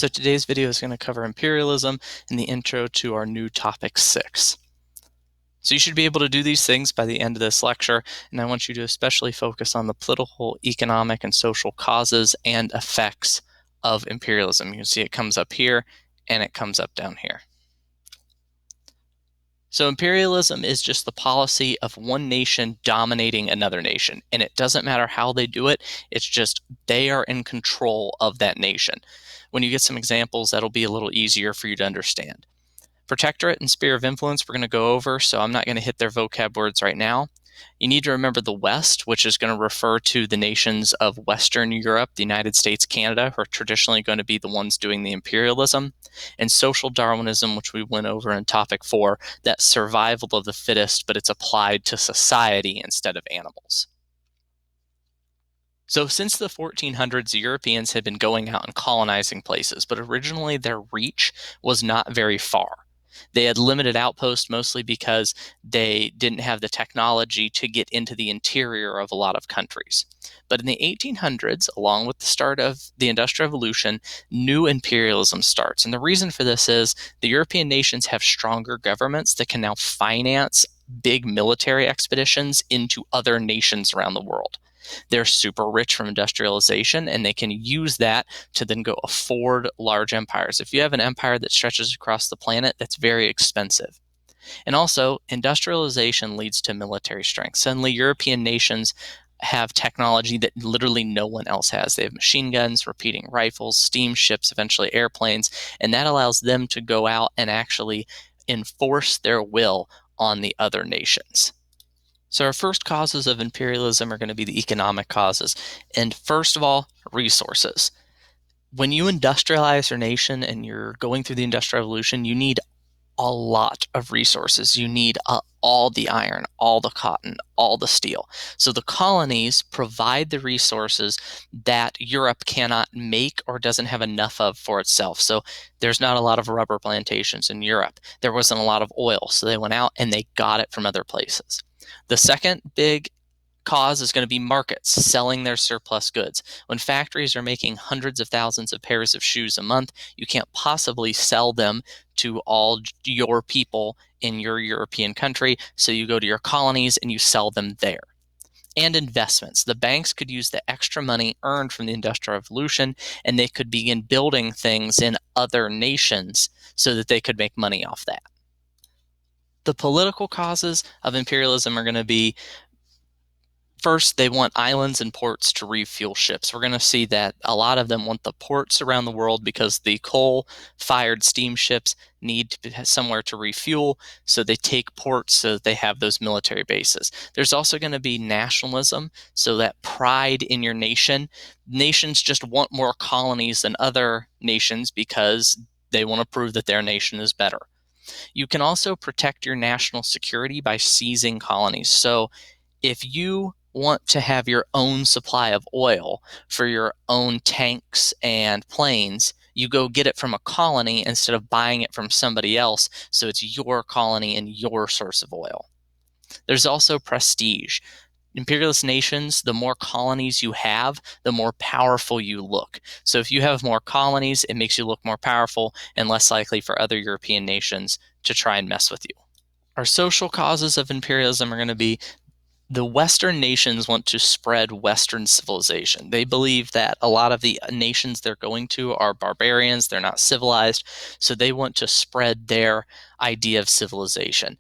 So today's video is going to cover imperialism and the intro to our new topic 6. So you should be able to do these things by the end of this lecture, and I want you to especially focus on the political, economic, and social causes and effects of imperialism. You can see it comes up here and it comes up down here. So imperialism is just the policy of one nation dominating another nation, and it doesn't matter how they do it, it's just they are in control of that nation. When you get some examples, that'll be a little easier for you to understand. Protectorate and sphere of influence we're going to go over, so I'm not going to hit their vocab words right now. You need to remember the West, which is going to refer to the nations of Western Europe, the United States, Canada, who are traditionally going to be the ones doing the imperialism, and social Darwinism, which we went over in topic 4, that survival of the fittest, but it's applied to society instead of animals. So since the 1400s, Europeans had been going out and colonizing places, but originally their reach was not very far. They had limited outposts mostly because they didn't have the technology to get into the interior of a lot of countries. But in the 1800s, along with the start of the Industrial Revolution, new imperialism starts. And the reason for this is the European nations have stronger governments that can now finance big military expeditions into other nations around the world. They're super rich from industrialization, and they can use that to then go afford large empires. If you have an empire that stretches across the planet, that's very expensive. And also, industrialization leads to military strength. Suddenly, European nations have technology that literally no one else has. They have machine guns, repeating rifles, steamships, eventually airplanes, and that allows them to go out and actually enforce their will on the other nations. So our first causes of imperialism are going to be the economic causes. And first of all, resources. When you industrialize your nation and you're going through the Industrial Revolution, you need a lot of resources. You need all the iron, all the cotton, all the steel. So the colonies provide the resources that Europe cannot make or doesn't have enough of for itself. So there's not a lot of rubber plantations in Europe. There wasn't a lot of oil, so they went out and they got it from other places. The second big cause is going to be markets selling their surplus goods. When factories are making hundreds of thousands of pairs of shoes a month, you can't possibly sell them to all your people in your European country, so you go to your colonies and you sell them there. And investments. The banks could use the extra money earned from the Industrial Revolution, and they could begin building things in other nations so that they could make money off that. The political causes of imperialism are going to be, first, they want islands and ports to refuel ships. We're going to see that a lot of them want the ports around the world because the coal-fired steamships need to have somewhere to refuel, so they take ports so that they have those military bases. There's also going to be nationalism, so that pride in your nation. Nations just want more colonies than other nations because they want to prove that their nation is better. You can also protect your national security by seizing colonies. So if you want to have your own supply of oil for your own tanks and planes, you go get it from a colony instead of buying it from somebody else, so it's your colony and your source of oil. There's also prestige. Imperialist nations, the more colonies you have, the more powerful you look. So if you have more colonies, it makes you look more powerful and less likely for other European nations to try and mess with you. Our social causes of imperialism are going to be the Western nations want to spread Western civilization. They believe that a lot of the nations they're going to are barbarians, they're not civilized, so they want to spread their idea of civilization.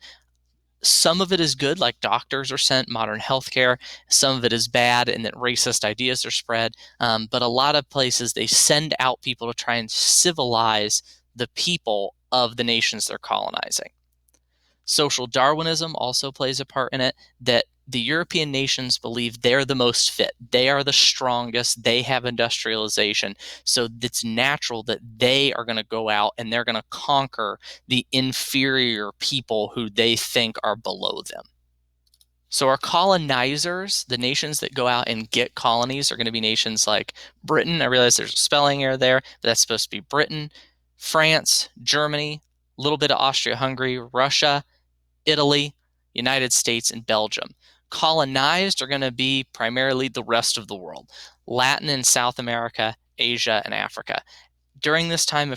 Some of it is good, like doctors are sent, modern healthcare. Some of it is bad, and that racist ideas are spread. But a lot of places, they send out people to try and civilize the people of the nations they're colonizing. Social Darwinism also plays a part in it, that the European nations believe they're the most fit. They are the strongest. They have industrialization. So it's natural that they are going to go out and they're going to conquer the inferior people who they think are below them. So our colonizers, the nations that go out and get colonies, are going to be nations like Britain. I realize there's a spelling error there, but that's supposed to be Britain, France, Germany, a little bit of Austria-Hungary, Russia, Italy, United States, and Belgium. Colonized are going to be primarily the rest of the world, Latin and South America, Asia, and Africa. during this time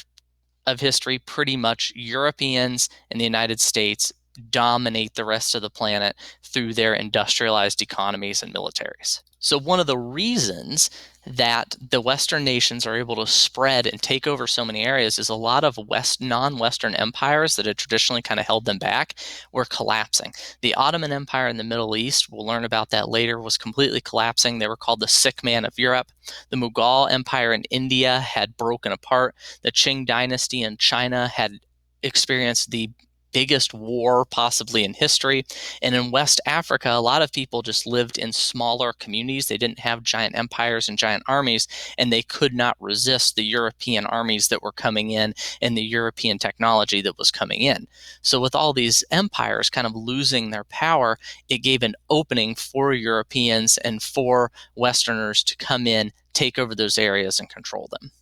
of history, pretty much Europeans and the United States dominate the rest of the planet through their industrialized economies and militaries. So one of the reasons that the Western nations are able to spread and take over so many areas is a lot of non-Western empires that had traditionally kind of held them back were collapsing. The Ottoman Empire in the Middle East, we'll learn about that later, was completely collapsing. They were called the sick man of Europe. The Mughal Empire in India had broken apart. The Qing dynasty in China had experienced the biggest war possibly in history. And in West Africa, a lot of people just lived in smaller communities. They didn't have giant empires and giant armies, and they could not resist the European armies that were coming in and the European technology that was coming in. So with all these empires kind of losing their power, it gave an opening for Europeans and for Westerners to come in, take over those areas, and control them.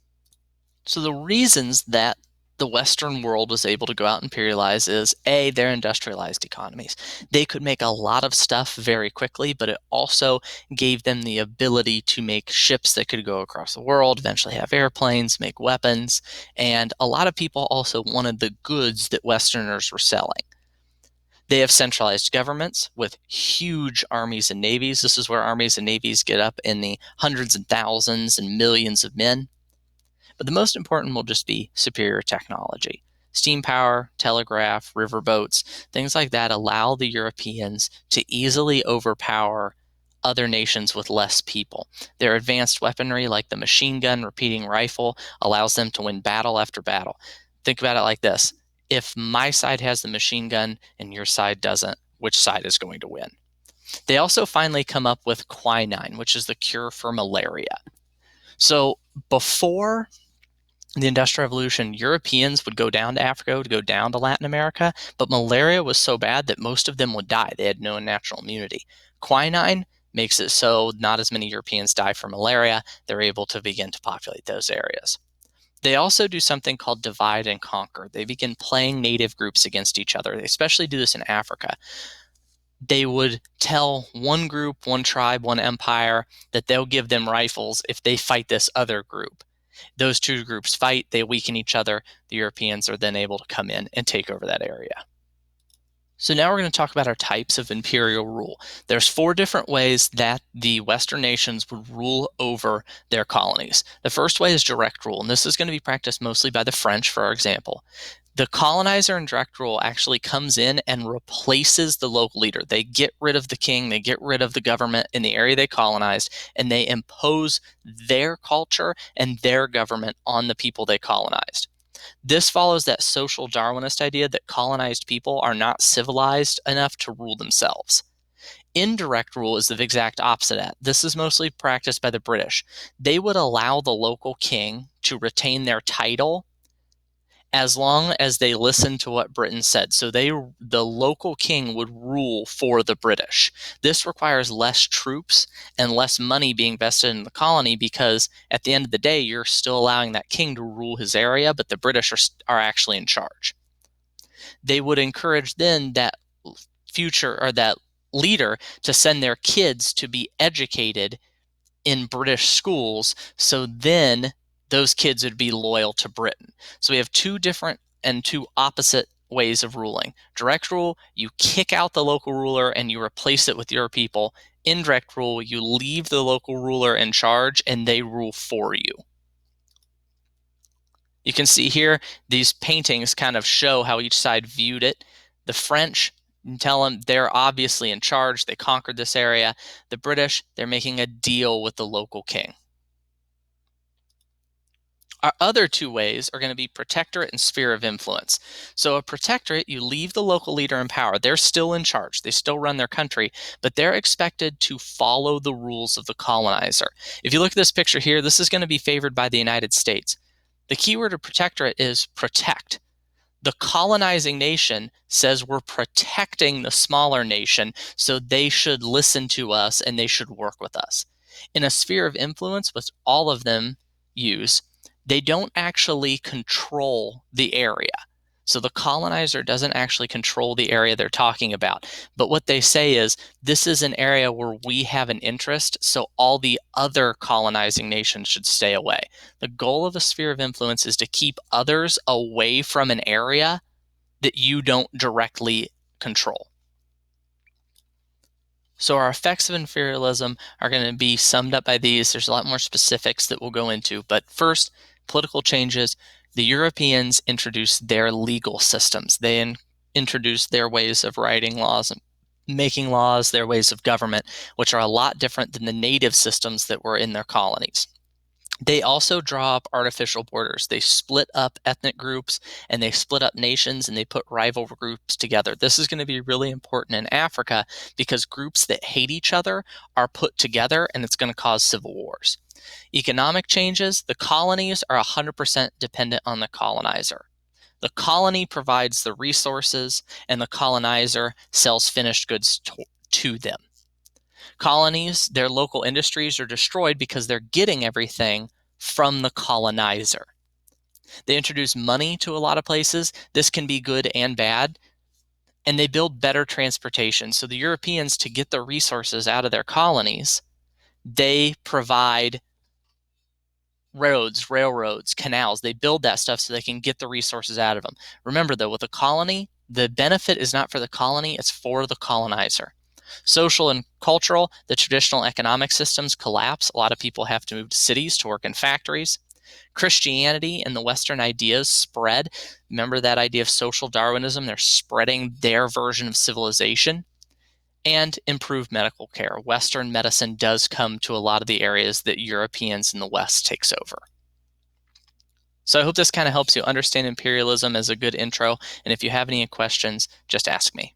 So the reasons that the Western world was able to go out and imperialize is A, their industrialized economies. They could make a lot of stuff very quickly, but it also gave them the ability to make ships that could go across the world, eventually have airplanes, make weapons, and a lot of people also wanted the goods that Westerners were selling. They have centralized governments with huge armies and navies. This is where armies and navies get up in the hundreds and thousands and millions of men. But the most important will just be superior technology. Steam power, telegraph, riverboats, things like that allow the Europeans to easily overpower other nations with less people. Their advanced weaponry, like the machine gun repeating rifle, allows them to win battle after battle. Think about it like this. If my side has the machine gun and your side doesn't, which side is going to win? They also finally come up with quinine, which is the cure for malaria. So before the Industrial Revolution, Europeans would go down to Africa, would go down to Latin America, but malaria was so bad that most of them would die. They had no natural immunity. Quinine makes it so not as many Europeans die from malaria. They're able to begin to populate those areas. They also do something called divide and conquer. They begin playing native groups against each other. They especially do this in Africa. They would tell one group, one tribe, one empire that they'll give them rifles if they fight this other group. Those two groups fight, they weaken each other. The Europeans are then able to come in and take over that area. So now we're going to talk about our types of imperial rule. There's 4 different ways that the Western nations would rule over their colonies. The first way is direct rule, and this is going to be practiced mostly by the French, for example. The colonizer in direct rule actually comes in and replaces the local leader. They get rid of the king, they get rid of the government in the area they colonized, and they impose their culture and their government on the people they colonized. This follows that social Darwinist idea that colonized people are not civilized enough to rule themselves. Indirect rule is the exact opposite of that. This is mostly practiced by the British. They would allow the local king to retain their title as long as they listened to what Britain said. So the local king would rule for the British. This requires less troops and less money being vested in the colony because at the end of the day, you're still allowing that king to rule his area, but the British are actually in charge. They would encourage then that that leader to send their kids to be educated in British schools, so then those kids would be loyal to Britain. So we have 2 different and 2 opposite ways of ruling. Direct rule, you kick out the local ruler and you replace it with your people. Indirect rule, you leave the local ruler in charge and they rule for you. You can see here, these paintings kind of show how each side viewed it. The French, you tell them they're obviously in charge. They conquered this area. The British, they're making a deal with the local king. Our other 2 ways are going to be protectorate and sphere of influence. So a protectorate, you leave the local leader in power. They're still in charge. They still run their country, but they're expected to follow the rules of the colonizer. If you look at this picture here, this is going to be favored by the United States. The keyword of protectorate is protect. The colonizing nation says we're protecting the smaller nation, so they should listen to us and they should work with us. In a sphere of influence, which all of them use, they don't actually control the area. So the colonizer doesn't actually control the area they're talking about. But what they say is, this is an area where we have an interest, so all the other colonizing nations should stay away. The goal of a sphere of influence is to keep others away from an area that you don't directly control. So our effects of imperialism are going to be summed up by these. There's a lot more specifics that we'll go into. But first, political changes. The Europeans introduced their legal systems. They introduced their ways of writing laws and making laws, their ways of government, which are a lot different than the native systems that were in their colonies. They also draw up artificial borders. They split up ethnic groups and they split up nations and they put rival groups together. This is going to be really important in Africa because groups that hate each other are put together and it's going to cause civil wars. Economic changes. The colonies are 100% dependent on the colonizer. The colony provides the resources and the colonizer sells finished goods to them. Colonies, their local industries are destroyed because they're getting everything from the colonizer. They introduce money to a lot of places. This can be good and bad. And they build better transportation. So the Europeans, to get the resources out of their colonies, they provide roads, railroads, canals. They build that stuff so they can get the resources out of them. Remember, though, with a colony, the benefit is not for the colony, it's for the colonizer. Social and cultural, the traditional economic systems collapse. A lot of people have to move to cities to work in factories. Christianity and the Western ideas spread. Remember that idea of social Darwinism? They're spreading their version of civilization. And improved medical care. Western medicine does come to a lot of the areas that Europeans in the West takes over. So I hope this kind of helps you understand imperialism as a good intro. And if you have any questions, just ask me.